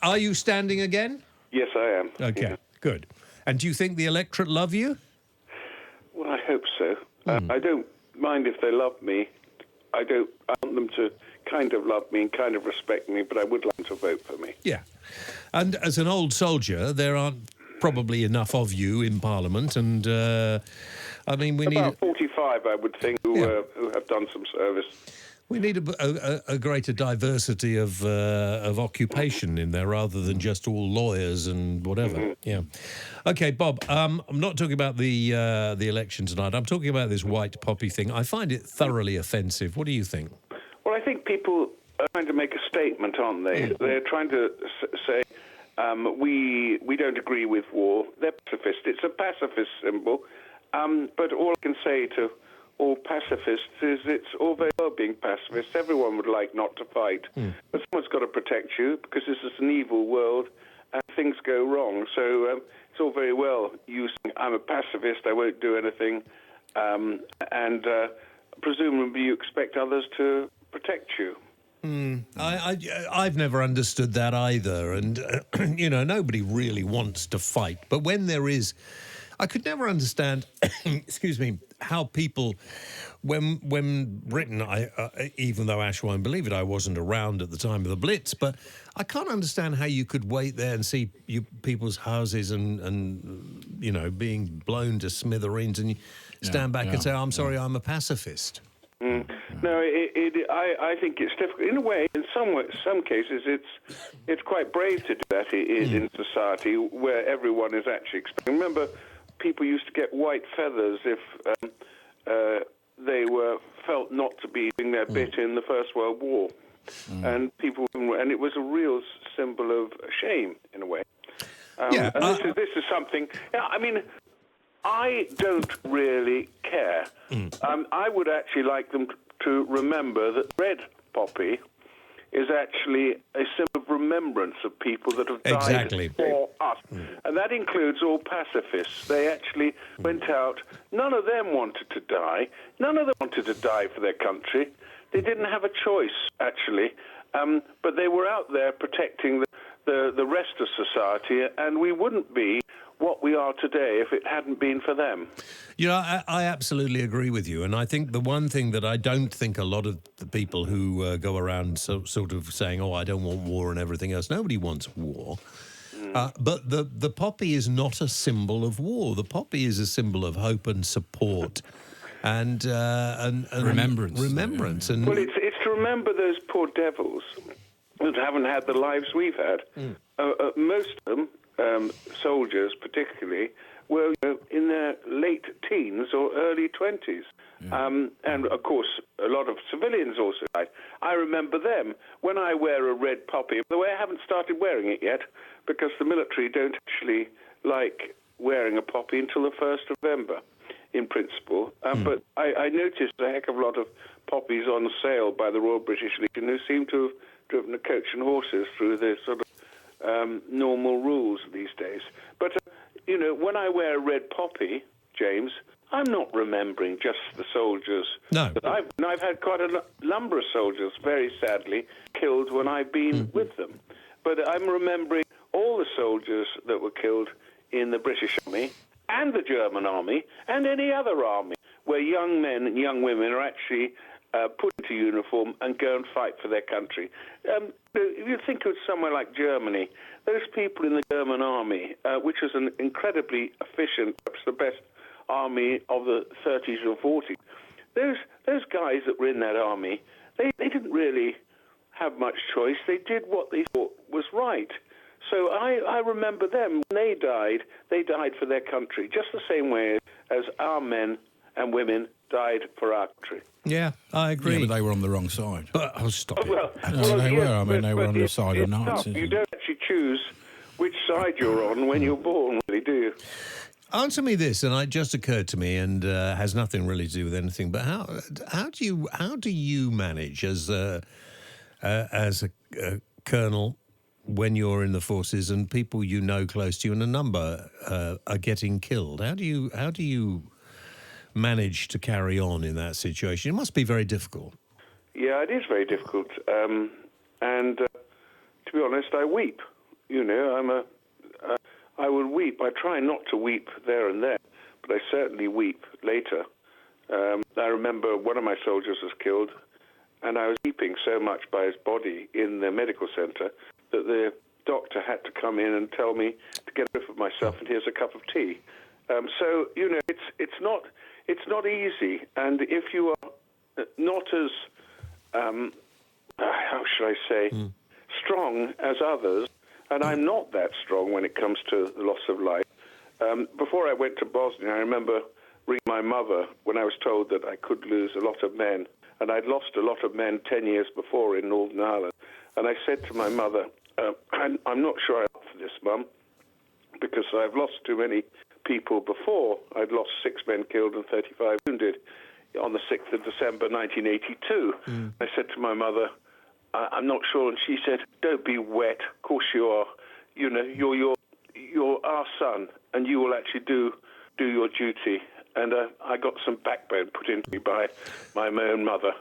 Are you standing again? Yes, I am. Okay, Yeah. good. And do you think the electorate love you? Well, I hope so. I don't mind if they love me. I want them to kind of love me and kind of respect me, but I would like them to vote for me. Yeah. And as an old soldier, there aren't probably enough of you in Parliament, and I mean, we About need 45, I would think, who have done some service. we need a greater diversity of occupation in there, rather than just all lawyers and whatever. Yeah. Okay, Bob. I'm not talking about the election tonight. I'm talking about this white poppy thing. I find it thoroughly offensive. What do you think? Well, I think people are trying to make a statement, aren't they? They're trying to say, we don't agree with war. They're pacifist. It's a pacifist symbol. But all I can say to all pacifists is it's all very well being pacifists. Everyone would like not to fight. But someone's got to protect you, because this is an evil world and things go wrong. So it's all very well you saying, I'm a pacifist, I won't do anything, and presumably you expect others to protect you. I've never understood that either, and nobody really wants to fight. But when there is, I could never understand. excuse me, how people, when Britain, even though Ash won't believe it, I wasn't around at the time of the Blitz, but I can't understand how you could wait there and see people's houses and being blown to smithereens, and you stand back and say, "I'm sorry, I'm a pacifist." No, I think it's difficult. In a way, in some cases, it's quite brave to do that in society where everyone is actually expecting. Remember, people used to get white feathers if they were felt not to be doing their bit in the First World War, and it was a real symbol of shame in a way. This is something. I mean, I don't really care. I would actually like them to remember that red poppy is actually a symbol of remembrance of people that have died for us. And that includes all pacifists. They actually went out. None of them wanted to die. None of them wanted to die for their country. They didn't have a choice, actually. But they were out there protecting the rest of society, and we wouldn't be what we are today if it hadn't been for them. I absolutely agree with you, and I think the one thing that I don't think a lot of the people who go around sort of saying, I don't want war and everything else, nobody wants war. But the poppy is not a symbol of war. The poppy is a symbol of hope and support and remembrance. Remembrance. And well, it's to remember those poor devils that haven't had the lives we've had. Most of them, soldiers particularly, were in their late teens or early 20s. And, of course, a lot of civilians also died. I remember them. When I wear a red poppy, by the way, I haven't started wearing it yet because the military don't actually like wearing a poppy until the 1st of November, in principle. But I noticed a heck of a lot of poppies on sale by the Royal British Legion who seem to have driven a coach and horses through the sort of normal rules these days. But, when I wear a red poppy, James, I'm not remembering just the soldiers. No. I've had quite a number of soldiers, very sadly, killed when I've been with them. But I'm remembering all the soldiers that were killed in the British Army and the German Army and any other army where young men and young women are actually put into uniform and go and fight for their country. If you think of somewhere like Germany, those people in the German army, which was an incredibly efficient, perhaps the best army of the 30s or 40s, those guys that were in that army, they didn't really have much choice. They did what they thought was right. So I remember them. When they died for their country, just the same way as our men and women died for our country. Yeah, I agree. Yeah, but they were on the wrong side. But stop it. They were. I mean, they were on the side of Nazis. You don't actually choose which side you're on when you're born, really, do you? Answer me this, and it just occurred to me, and has nothing really to do with anything. But how do you manage as a colonel when you're in the forces and people close to you, and a number are getting killed? How do you manage to carry on in that situation? It must be very difficult. Yeah, it is very difficult. And to be honest, I weep You know, I would weep. I try not to weep there and then, but I certainly weep later. I remember one of my soldiers was killed, and I was weeping so much by his body in the medical center that the doctor had to come in and tell me to get rid of myself, and here's a cup of tea. So, you know, it's not easy, and if you are not as, how should I say, strong as others, and I'm not that strong when it comes to the loss of life. Before I went to Bosnia, I remember ringing my mother when I was told that I could lose a lot of men, and I'd lost a lot of men 10 years before in Northern Ireland. And I said to my mother, I'm not sure I'm up for this, Mum, because I've lost too many people before. I'd lost 6 men killed and 35 wounded on the 6th of December 1982. I said to my mother, I'm not sure, and she said, don't be wet, of course you are. You know, you're our son, and you will actually do your duty. And I got some backbone put into me by my own mother.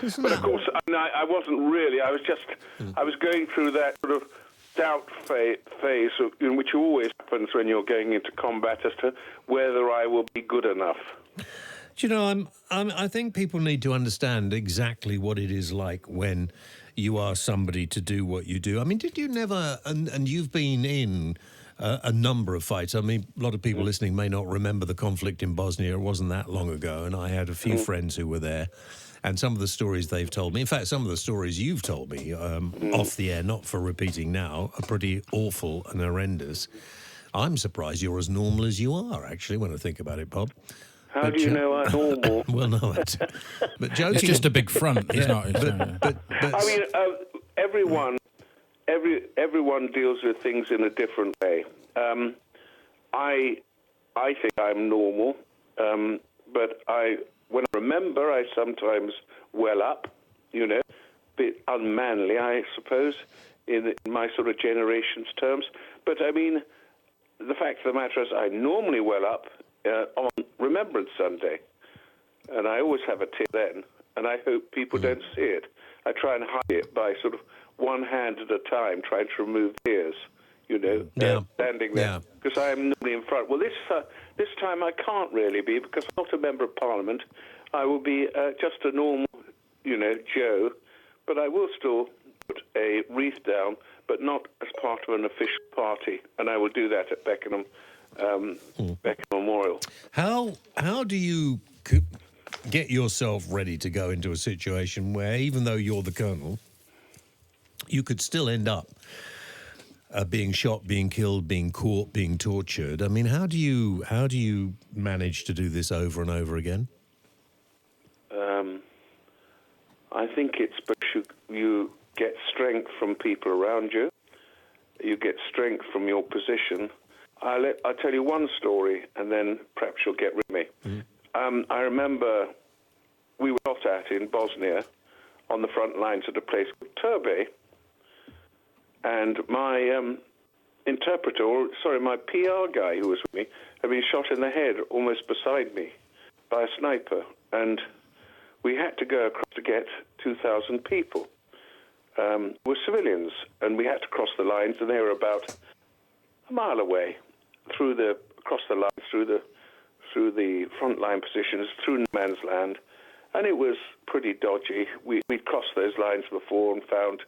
But of course, I wasn't really. I was going through that sort of doubt phase in which always happens when you're going into combat as to whether I will be good enough. Do you know, I think people need to understand exactly what it is like when you are somebody to do what you do. I mean, did you never, and you've been in a number of fights. I mean, a lot of people listening may not remember the conflict in Bosnia. It wasn't that long ago, and I had a few friends who were there. And some of the stories they've told me, in fact, some of the stories you've told me off the air, not for repeating now, are pretty awful and horrendous. I'm surprised you're as normal as you are, actually, when I think about it, Bob. How do you know I'm normal? Well, no, but joking. It's just a big front. It's not. But I mean, everyone deals with things in a different way. I think I'm normal, but when I remember, I sometimes well up, you know, a bit unmanly, I suppose, in my sort of generation's terms. But I mean, the fact of the matter is, I normally well up on Remembrance Sunday, and I always have a tear then, and I hope people don't see it. I try and hide it by sort of one hand at a time, trying to remove tears, you know, standing there, because I am normally in front. Well, this time I can't really be, because I'm not a member of Parliament. I will be just a normal, you know, Joe, but I will still put a wreath down, but not as part of an official party, and I will do that at Beckenham Memorial. How do you get yourself ready to go into a situation where, even though you're the colonel, you could still end up being shot, being killed, being caught, being tortured? I mean, how do you manage to do this over and over again? I think it's because you get strength from people around you. You get strength from your position. I'll tell you one story, and then perhaps you'll get rid of me. I remember we were shot at in Bosnia on the front lines at a place called Turbe, and my interpreter, or sorry, my PR guy who was with me, had been shot in the head almost beside me by a sniper, and we had to go across to get 2,000 people. Were civilians, and we had to cross the lines, and they were about a mile away across the lines, through the front line positions, through no man's land, and it was pretty dodgy. We'd crossed those lines before and found,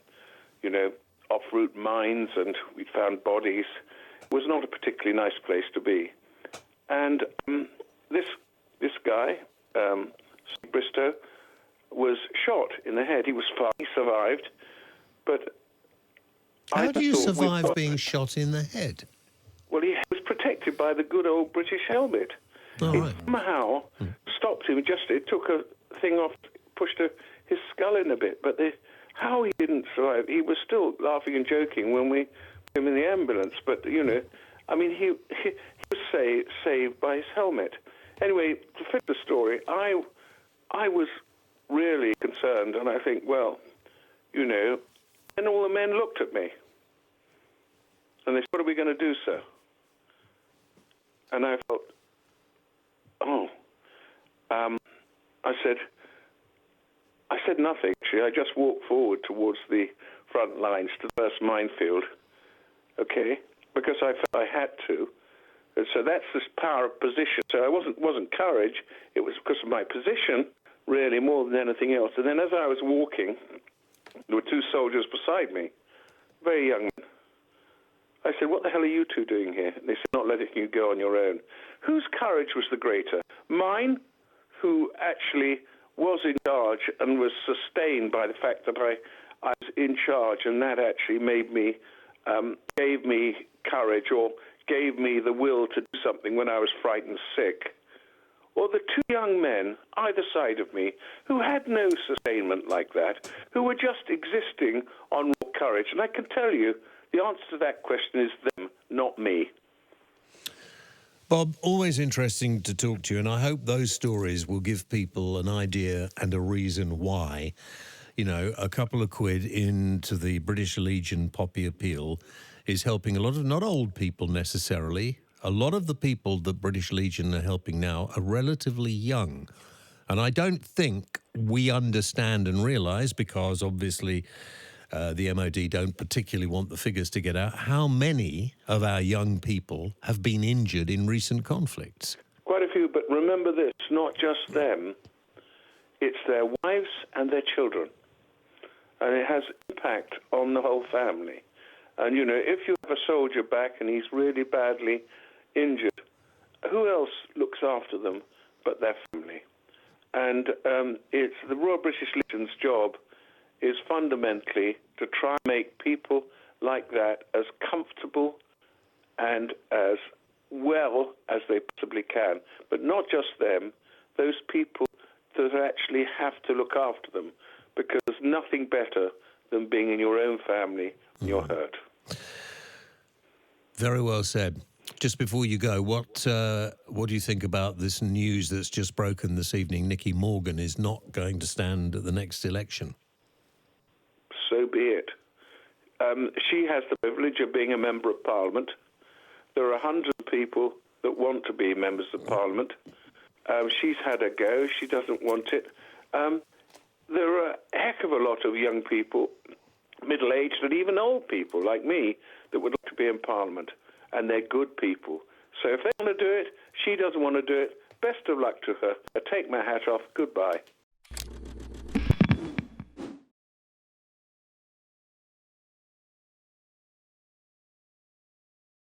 you know, off-route mines, and we'd found bodies. It was not a particularly nice place to be. And this guy, Bristow, was shot in the head. He was fine. He survived, but how do you survive being shot in the head? Well, he was protected by the good old British helmet. It somehow stopped him. It took a thing off, pushed his skull in a bit. But how he didn't survive, he was still laughing and joking when we put him in the ambulance. But, you know, I mean, he was saved by his helmet. Anyway, to finish the story, I was really concerned, and I think, well, you know, and all the men looked at me. And they said, what are we going to do, sir? And I thought, I said nothing, actually. I just walked forward towards the front lines to the first minefield. okay, because I felt I had to. And so that's this power of position. So I wasn't courage. It was because of my position, really, more than anything else. And then as I was walking, there were two soldiers beside me, very young men. I said, what the hell are you two doing here? And they said, not letting you go on your own. Whose courage was the greater? Mine, who actually was in charge and was sustained by the fact that I was in charge, and that actually made me, gave me courage, or gave me the will to do something when I was frightened sick. Or the two young men, either side of me, who had no sustainment like that, who were just existing on raw courage. And I can tell you, the answer to that question is them, not me. Bob, always interesting to talk to you, and I hope those stories will give people an idea and a reason why, you know, a couple of quid into the British Legion Poppy Appeal is helping a lot of, not old people necessarily, a lot of the people that British Legion are helping now are relatively young. And I don't think we understand and realise, because obviously the MOD don't particularly want the figures to get out, how many of our young people have been injured in recent conflicts. Quite a few, but remember this, not just them, it's their wives and their children. And it has impact on the whole family. And, you know, if you have a soldier back and he's really badly injured, who else looks after them but their family? And it's the Royal British Legion's job is fundamentally to try and make people like that as comfortable and as well as they possibly can. But not just them, those people that actually have to look after them, because there's nothing better than being in your own family when you're hurt. Very well said. Just before you go, what do you think about this news that's just broken this evening? Nicky Morgan is not going to stand at the next election. So be it. She has the privilege of being a member of Parliament. There are 100 people that want to be members of Parliament. She's had a go. She doesn't want it. There are a heck of a lot of young people, middle-aged and even old people like me, that would like to be in Parliament. And they're good people. So if they want to do it, she doesn't want to do it, best of luck to her. I take my hat off. Goodbye.